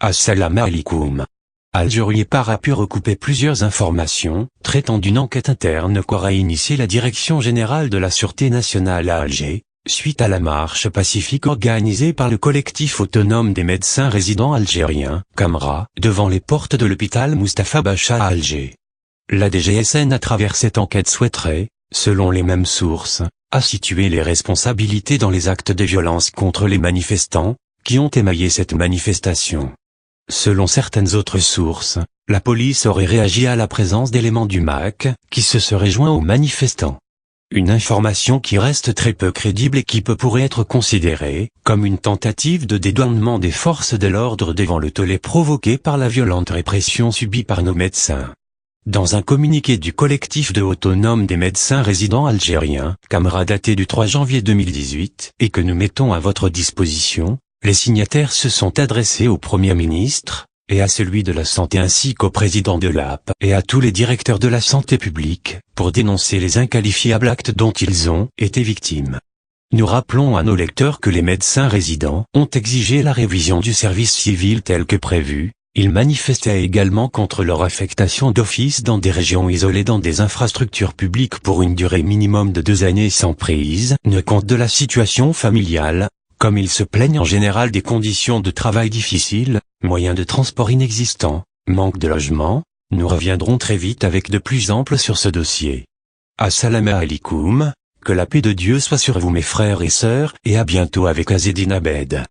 Assalamu alaikum. Algérie a pu recouper plusieurs informations, traitant d'une enquête interne qu'aura initiée la Direction Générale de la Sûreté Nationale à Alger, suite à la marche pacifique organisée par le collectif autonome des médecins résidents algériens, Camra, devant les portes de l'hôpital Mustapha Bacha à Alger. La DGSN à travers cette enquête souhaiterait, selon les mêmes sources, à situer les responsabilités dans les actes de violence contre les manifestants, qui ont émaillé cette manifestation. Selon certaines autres sources, la police aurait réagi à la présence d'éléments du MAC, qui se seraient joints aux manifestants. Une information qui reste très peu crédible et qui pourrait être considérée comme une tentative de dédouanement des forces de l'ordre devant le tollé provoqué par la violente répression subie par nos médecins. Dans un communiqué du collectif de autonomes des médecins résidents algériens, Camra daté du 3 janvier 2018, et que nous mettons à votre disposition, les signataires se sont adressés au Premier ministre, et à celui de la Santé ainsi qu'au président de l'AP, et à tous les directeurs de la santé publique, pour dénoncer les inqualifiables actes dont ils ont été victimes. Nous rappelons à nos lecteurs que les médecins résidents ont exigé la révision du service civil tel que prévu. Ils manifestaient également contre leur affectation d'office dans des régions isolées dans des infrastructures publiques pour une durée minimum de 2 années sans prise ne compte de la situation familiale. Comme ils se plaignent en général des conditions de travail difficiles, moyens de transport inexistants, manque de logement, nous reviendrons très vite avec de plus amples sur ce dossier. Assalamu alaikum, que la paix de Dieu soit sur vous mes frères et sœurs, et à bientôt avec Azzedine Abed.